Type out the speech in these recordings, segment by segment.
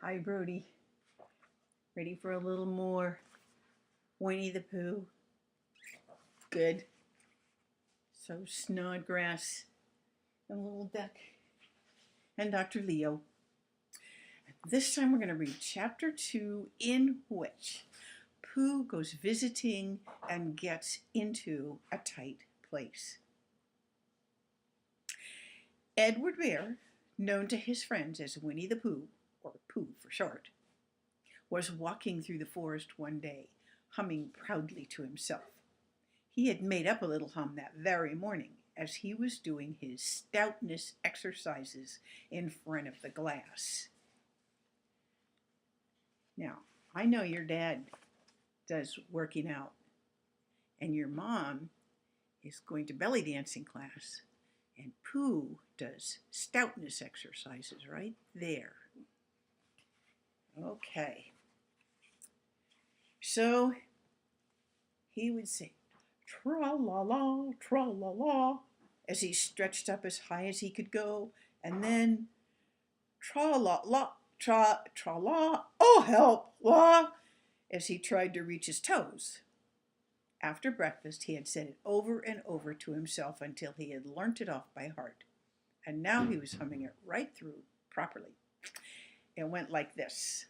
Hi, Brody. Ready for a little more Winnie the Pooh? Good. So Snodgrass and Little Duck and Dr. Leo. This time we're going to read Chapter 2, in which Pooh goes visiting and gets into a tight place. Edward Bear, known to his friends as Winnie the Pooh, or Pooh for short, was walking through the forest one day, humming proudly to himself. He had made up a little hum that very morning as he was doing his stoutness exercises in front of the glass. Now, I know your dad does working out, and your mom is going to belly dancing class, and Pooh does stoutness exercises right there. Okay. So he would say, tra-la-la, tra-la-la, as he stretched up as high as he could go, and then tra-la-la, tra-la, oh help, la, as he tried to reach his toes. After breakfast, he had said it over and over to himself until he had learnt it off by heart, and now he was humming it right through properly. It went like this.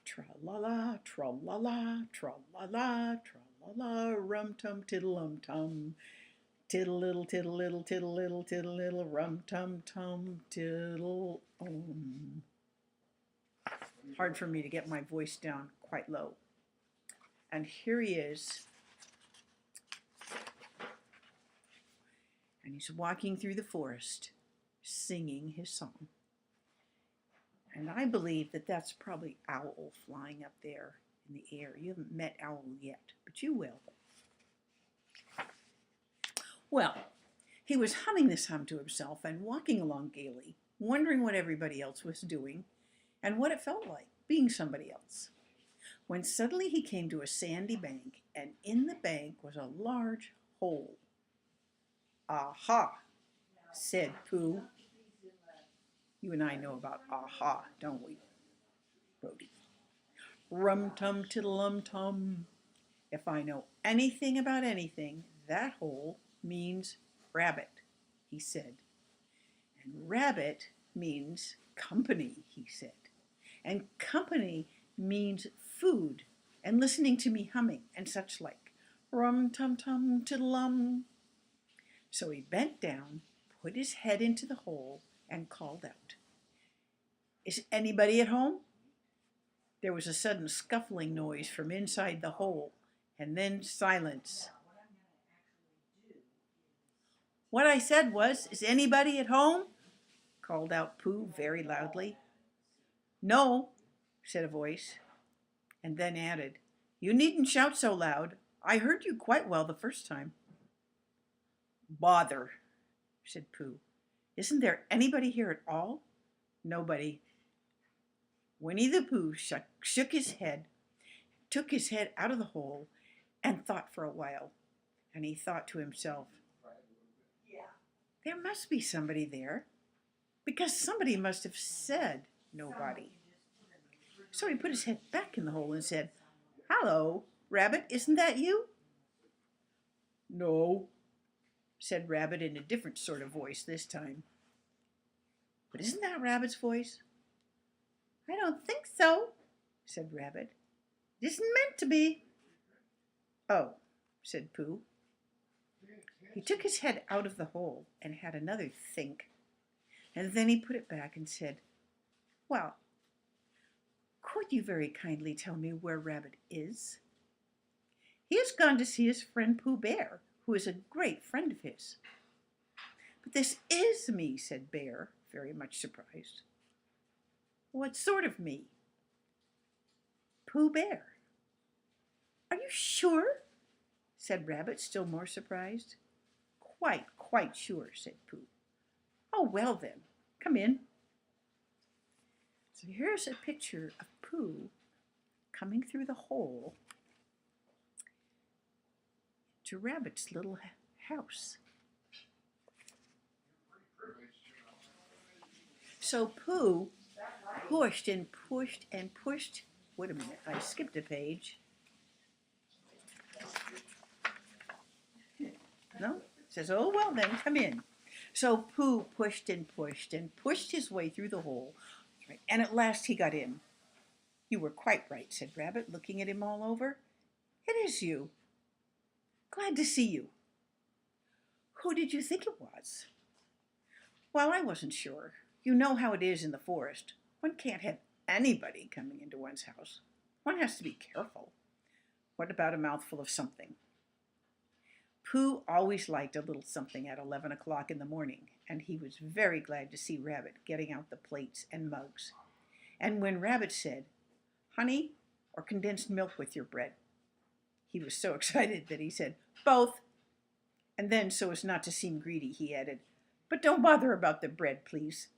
Tra-la-la, tra-la-la, tra-la-la, tra-la-la, rum-tum-tiddle-um-tum, tiddle-little, tiddle-little, tiddle-little, tiddle-little, rum-tum-tum, tiddle-om. Hard for me to get my voice down quite low. And here he is. And he's walking through the forest, singing his song. And I believe that that's probably Owl flying up there in the air. You haven't met Owl yet, but you will. Well, he was humming this hum to himself and walking along gaily, wondering what everybody else was doing and what it felt like being somebody else, when suddenly he came to a sandy bank, and in the bank was a large hole. "Aha," said Pooh. You and I know about aha, don't we, Brody? Rum-tum-tiddle-um-tum. If I know anything about anything, that hole means rabbit, he said. And rabbit means company, he said. And company means food and listening to me humming and such like. Rum-tum-tum-tiddle-um. So he bent down, put his head into the hole, and called out, "Is anybody at home?" There was a sudden scuffling noise from inside the hole, and then silence. "What I said was, is anybody at home?" called out Pooh very loudly. "No," said a voice, and then added, "You needn't shout so loud. I heard you quite well the first time." "Bother," said Pooh. "Isn't there anybody here at all?" "Nobody." Winnie the Pooh shook his head, took his head out of the hole, and thought for a while. And he thought to himself, there must be somebody there, because somebody must have said nobody. So he put his head back in the hole and said, "Hello, Rabbit, isn't that you?" "No," said Rabbit in a different sort of voice this time. "But isn't that Rabbit's voice?" "I don't think so," said Rabbit. "It isn't meant to be." "Oh," said Pooh. He took his head out of the hole and had another think, and then he put it back and said, "Well, could you very kindly tell me where Rabbit is?" "He has gone to see his friend Pooh Bear, who is a great friend of his." "But this is me," said Bear, very much surprised. "What sort of me?" "Pooh Bear." "Are you sure?" said Rabbit, still more surprised. Quite sure," said Pooh. "Oh, well then, come in." So here's a picture of Pooh coming through the hole to Rabbit's little house. So Pooh pushed and pushed and pushed. Wait a minute, I skipped a page. No? It says, oh, well then, come in. So Pooh pushed and pushed and pushed his way through the hole, and at last he got in. You were quite right, said Rabbit, looking at him all over. It is you. Glad to see you. Who did you think it was? Well, I wasn't sure. You know how it is in the forest. One can't have anybody coming into one's house. One has to be careful. What about a mouthful of something? Pooh always liked a little something at 11 o'clock in the morning, and he was very glad to see Rabbit getting out the plates and mugs. And when Rabbit said, honey or condensed milk with your bread, he was so excited that he said, both. And then, so as not to seem greedy, he added, but don't bother about the bread, please.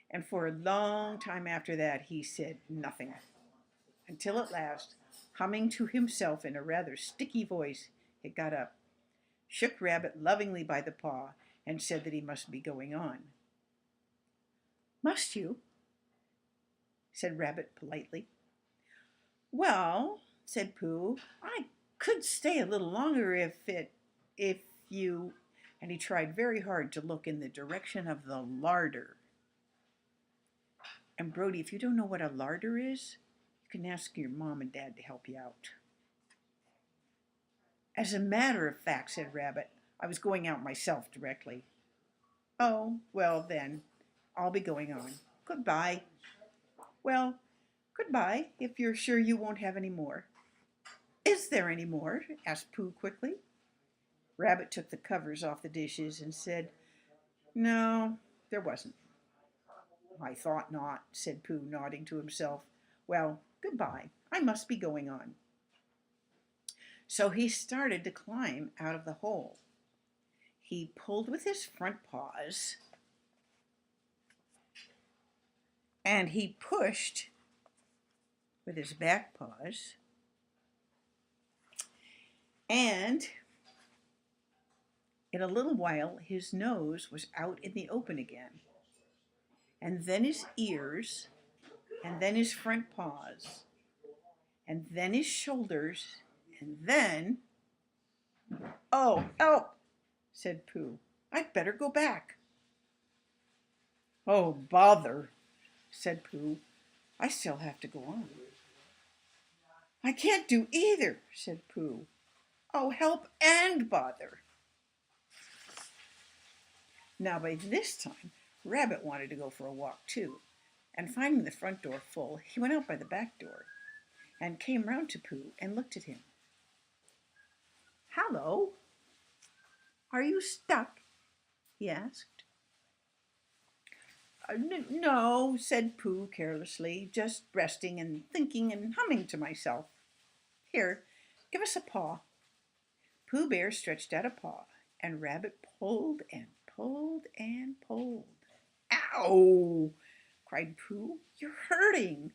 And for a long time after that, he said nothing, until at last, humming to himself in a rather sticky voice, he got up, shook Rabbit lovingly by the paw, and said that he must be going on. Must you? Said Rabbit politely. Well, said Pooh, I could stay a little longer if you, and he tried very hard to look in the direction of the larder. And Brody, if you don't know what a larder is, you can ask your mom and dad to help you out. As a matter of fact, said Rabbit, I was going out myself directly. Oh, well then, I'll be going on. Goodbye. Well, goodbye, if you're sure you won't have any more. Is there any more? Asked Pooh quickly. Rabbit took the covers off the dishes and said, no, there wasn't. I thought not, said Pooh, nodding to himself. Well, goodbye. I must be going on. So he started to climb out of the hole. He pulled with his front paws, and he pushed with his back paws, and in a little while his nose was out in the open again, and then his ears, and then his front paws, and then his shoulders, and then, oh, help, said Pooh. I'd better go back. Oh, bother, said Pooh. I still have to go on. I can't do either, said Pooh. Oh, help and bother. Now by this time, Rabbit wanted to go for a walk too, and finding the front door full, he went out by the back door and came round to Pooh and looked at him. Hello, are you stuck? He asked. No, said Pooh carelessly, just resting and thinking and humming to myself. Here, give us a paw. Pooh Bear stretched out a paw, and Rabbit pulled and pulled and pulled. Ow! Cried Pooh. You're hurting.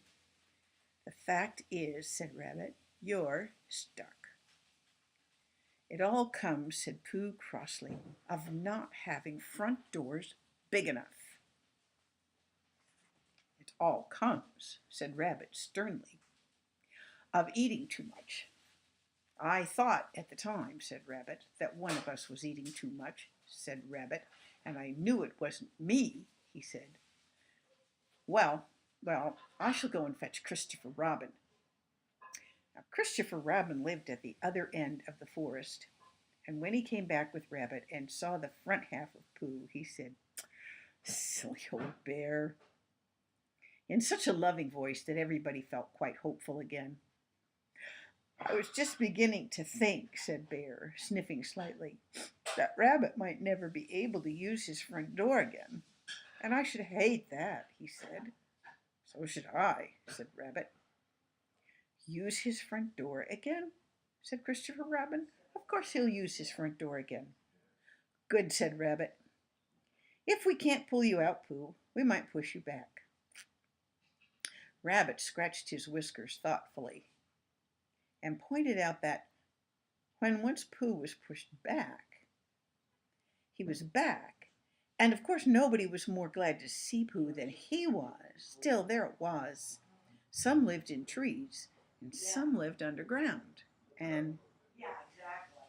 The fact is, said Rabbit, you're stuck. It all comes, said Pooh crossly, of not having front doors big enough. It all comes, said Rabbit sternly, of eating too much. I thought at the time, said Rabbit, that one of us was eating too much, said Rabbit, and I knew it wasn't me, he said. Well, I shall go and fetch Christopher Robin. Now, Christopher Robin lived at the other end of the forest, and when he came back with Rabbit and saw the front half of Pooh, he said, silly old bear, in such a loving voice that everybody felt quite hopeful again. I was just beginning to think, said Bear, sniffing slightly, that Rabbit might never be able to use his front door again. And I should hate that, he said. So should I, said Rabbit. Use his front door again? Said Christopher Robin. Of course he'll use his front door again. Good, said Rabbit. If we can't pull you out, Pooh, we might push you back. Rabbit scratched his whiskers thoughtfully and pointed out that when once Pooh was pushed back, he was back, And of course, nobody was more glad to see Pooh than he was. Still, there it was. Some lived in trees, and some lived underground. And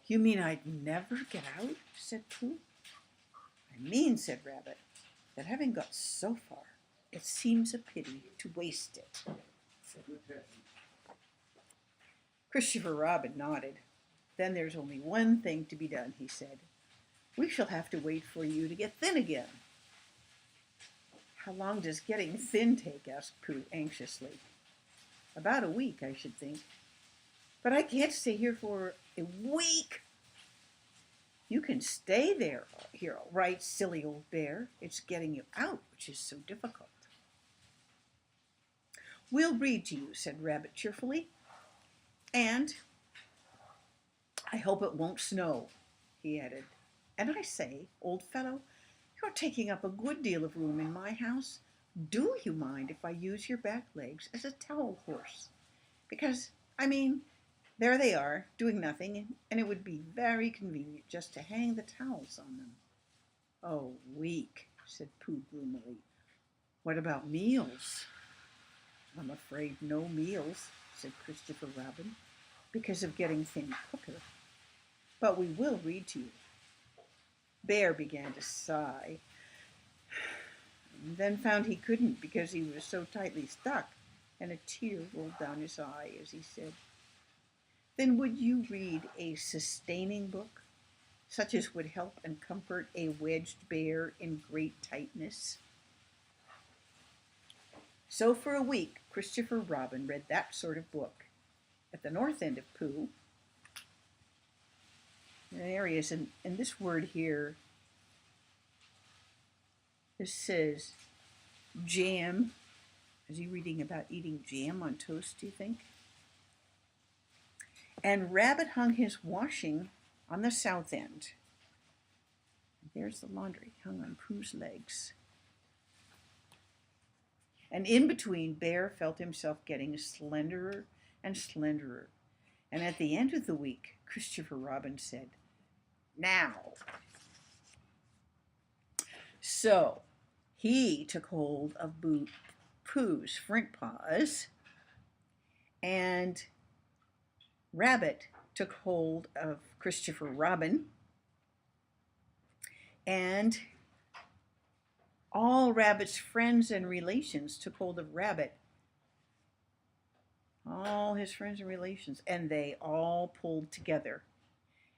you mean I'd never get out? Said Pooh. I mean, said Rabbit, that having got so far, it seems a pity to waste it. Christopher Robin nodded. Then there's only one thing to be done, he said. We shall have to wait for you to get thin again. How long does getting thin take? Asked Pooh anxiously. About a week, I should think. But I can't stay here for a week. You can stay here, all right, silly old bear. It's getting you out which is so difficult. We'll read to you, said Rabbit cheerfully. And I hope it won't snow, he added. And I say, old fellow, you're taking up a good deal of room in my house. Do you mind if I use your back legs as a towel horse? Because, there they are, doing nothing, and it would be very convenient just to hang the towels on them. Oh, weak, said Pooh gloomily. What about meals? I'm afraid no meals, said Christopher Robin, because of getting thin quicker. But we will read to you. Bear began to sigh, and then found he couldn't because he was so tightly stuck, and a tear rolled down his eye as he said, Then would you read a sustaining book, such as would help and comfort a wedged bear in great tightness? So for a week, Christopher Robin read that sort of book. At the north end of Pooh, there he is, and this word here, this says jam. Is he reading about eating jam on toast, do you think? And Rabbit hung his washing on the south end. There's the laundry hung on Pooh's legs. And in between, Bear felt himself getting slenderer and slenderer. And at the end of the week, Christopher Robin said, Now. So he took hold of Pooh's front paws, and Rabbit took hold of Christopher Robin, and all Rabbit's friends and relations took hold of Rabbit. All his friends and relations, and they all pulled together.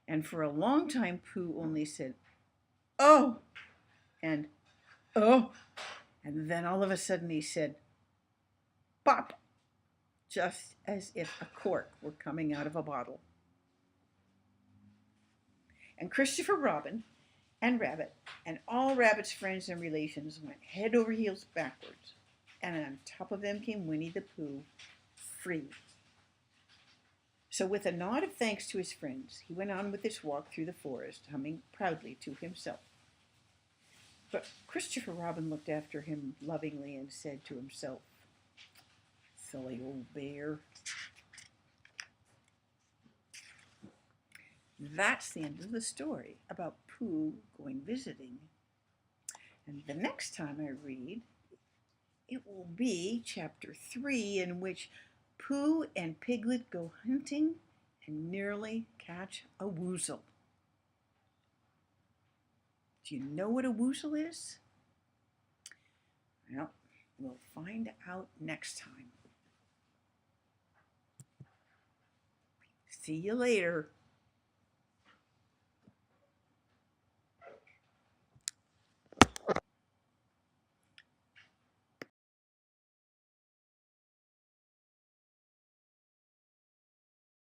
And for a long time, Pooh only said, Oh, and oh, and then all of a sudden he said, Pop, just as if a cork were coming out of a bottle. And Christopher Robin and Rabbit and all Rabbit's friends and relations went head over heels backwards, and on top of them came Winnie the Pooh, free. So with a nod of thanks to his friends, he went on with his walk through the forest, humming proudly to himself. But Christopher Robin looked after him lovingly and said to himself, Silly old bear. That's the end of the story about Pooh going visiting. And the next time I read, it will be chapter 3, in which Pooh and Piglet go hunting and nearly catch a woozle. Do you know what a woozle is? Well, we'll find out next time. See you later.